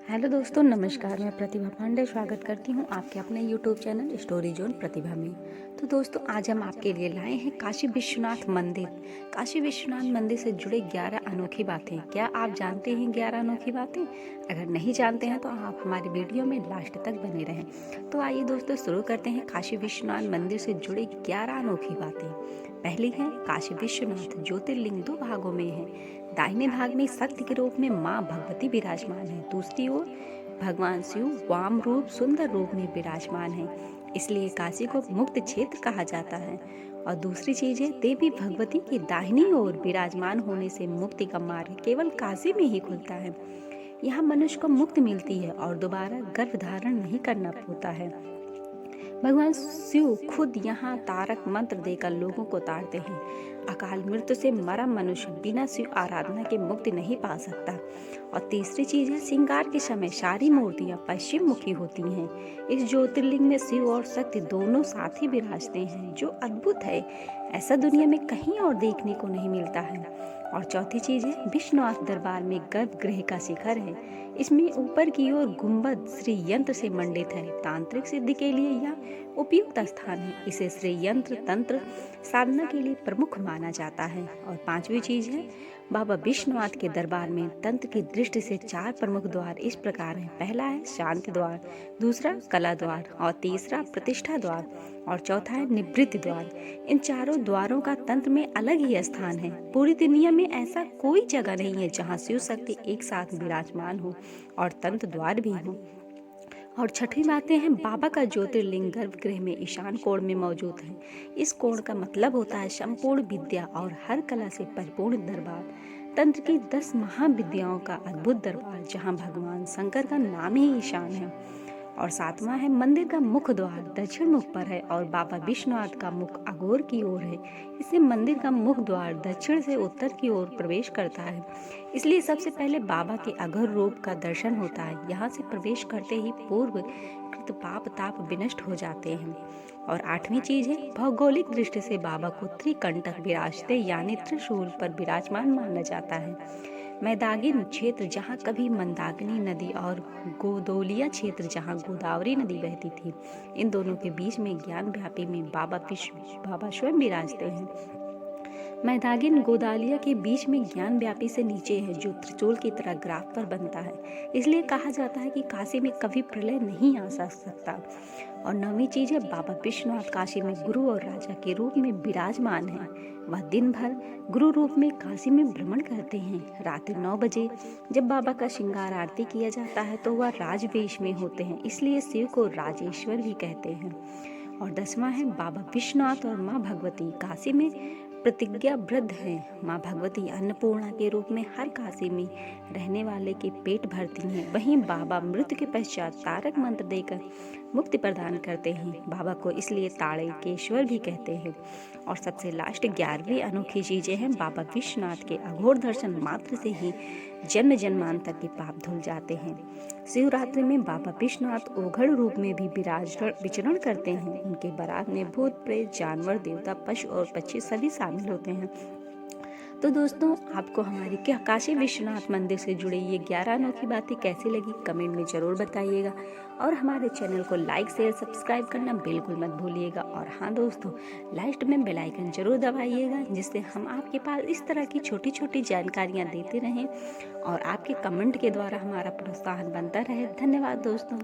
Hello दोस्तों, नमस्कार। मैं प्रतिभा पांडे स्वागत करती हूँ आपके अपने यूट्यूब चैनल स्टोरी जोन प्रतिभा में। तो दोस्तों, आज हम आपके लिए लाए हैं काशी विश्वनाथ मंदिर। काशी विश्वनाथ मंदिर से जुड़े 11 अनोखी बातें। क्या आप जानते हैं 11 अनोखी बातें? अगर नहीं जानते हैं तो आप हमारी वीडियो में लास्ट तक बने रहें। तो आइए दोस्तों, शुरू करते हैं काशी विश्वनाथ मंदिर से जुड़े 11 अनोखी बातें। पहली है, काशी विश्वनाथ ज्योतिर्लिंग 2 भागों में है। दाहिने भाग में शक्ति के रूप में माँ भगवती विराजमान है। दूसरी ओर भगवान शिव वाम रूप सुंदर रूप में विराजमान है, इसलिए काशी को मुक्त क्षेत्र कहा जाता है। और दूसरी चीज है, देवी भगवती की दाहिनी ओर विराजमान होने से मुक्ति का मार्ग केवल काशी में ही खुलता है। यहाँ मनुष्य को मुक्ति मिलती है और दोबारा गर्भ धारण नहीं करना होता है। भगवान शिव खुद यहाँ तारक मंत्र देकर लोगों को तारते हैं। अकाल मृत्यु से मरा मनुष्य बिना शिव आराधना के मुक्ति नहीं पा सकता। और तीसरी चीज है, श्रृंगार के समय सारी मूर्तियाँ पश्चिम मुखी होती हैं। इस ज्योतिर्लिंग में शिव और शक्ति दोनों साथ ही विराजते हैं, जो अद्भुत है। ऐसा दुनिया में कहीं और देखने को नहीं मिलता है। और चौथी चीज है, विश्वनाथ दरबार में गर्भगृह का शिखर है। इसमें ऊपर की ओर गुंबद श्री यंत्र से मंडित है। तांत्रिक सिद्धि के लिए यह उपयुक्त स्थान है। इसे श्री यंत्र तंत्र साधना के लिए प्रमुख माना जाता है। और पांचवी चीज है, बाबा विश्वनाथ के दरबार में तंत्र की दृष्टि से 4 प्रमुख द्वार इस प्रकार हैं। पहला है शांति द्वार, दूसरा कला द्वार, और तीसरा प्रतिष्ठा द्वार, और चौथा है निवृत्ति द्वार। इन चारों द्वारों का तंत्र में अलग ही स्थान है। पूरी दुनिया में ऐसा कोई जगह नहीं है जहाँ शिव शक्ति एक साथ विराजमान हो और तंत्र द्वार भी हो। और छठी बातें हैं, बाबा का ज्योतिर्लिंग गर्भगृह में ईशान कोण में मौजूद है। इस कोण का मतलब होता है संपूर्ण विद्या और हर कला से परिपूर्ण दरबार। तंत्र की 10 महाविद्याओं का अद्भुत दरबार, जहाँ भगवान शंकर का नाम ही ईशान है। और सातवां है, मंदिर का मुख्य द्वार दक्षिण मुख पर है और बाबा विश्वनाथ का मुख अघोर की ओर है। इससे मंदिर का मुख्य द्वार दक्षिण से उत्तर की ओर प्रवेश करता है, इसलिए सबसे पहले बाबा के अघोर रूप का दर्शन होता है। यहाँ से प्रवेश करते ही पूर्व कृत पाप ताप विनष्ट हो जाते हैं। और आठवीं चीज है, भौगोलिक दृष्टि से बाबा को त्रिकंटक विराजते यानी त्रिशूल पर विराजमान माना जाता है। मैदागिन क्षेत्र जहाँ कभी मंदाकिनी नदी और गोदोलिया क्षेत्र जहाँ गोदावरी नदी बहती थी, इन दोनों के बीच में ज्ञान व्यापी में बाबा स्वयं विराजते हैं। मैदागिन गोदालिया के बीच में ज्ञान व्यापी से नीचे है, जो त्रिशूल की तरह ग्राफ पर बनता है। इसलिए कहा जाता है कि काशी में कभी प्रलय नहीं आ सकता। और नौवीं चीज है, बाबा विश्वनाथ काशी में गुरु और राजा के रूप में विराजमान है। वह दिन भर गुरु रूप में काशी में भ्रमण करते हैं। रात 9 बजे जब बाबा का श्रृंगार आरती किया जाता है तो वह राजवेश में होते हैं, इसलिए शिव को राजेश्वर भी कहते हैं। और 10वां है, बाबा विश्वनाथ और माँ भगवती काशी में प्रतिज्ञाबद्ध हैं। माँ भगवती अन्नपूर्णा के रूप में हर काशी में रहने वाले के पेट भरती हैं। वहीं बाबा मृत्यु के पश्चात तारक मंत्र देकर मुक्ति प्रदान करते हैं। बाबा को इसलिए ताड़केश्वर भी कहते हैं। और सबसे लास्ट 11वीं अनोखी चीजें हैं, बाबा विश्वनाथ के अघोर दर्शन मात्र से ही जन्म जन्मांतर के पाप धुल जाते हैं। शिवरात्रि में बाबा विश्वनाथ ओघड़ रूप में भी विचरण करते हैं। उनके बारात में भूत प्रेत जानवर देवता पशु और पक्षी सभी शामिल होते हैं। तो दोस्तों, आपको हमारी क्या काशी विश्वनाथ मंदिर से जुड़ी ये 11 अनोखी बातें कैसी लगी, कमेंट में जरूर बताइएगा। और हमारे चैनल को लाइक शेयर सब्सक्राइब करना बिल्कुल मत भूलिएगा। और हाँ दोस्तों, लास्ट में बेल आइकन जरूर दबाइएगा, जिससे हम आपके पास इस तरह की छोटी छोटी जानकारियाँ देते रहें और आपके कमेंट के द्वारा हमारा प्रोत्साहन बनता रहे। धन्यवाद दोस्तों।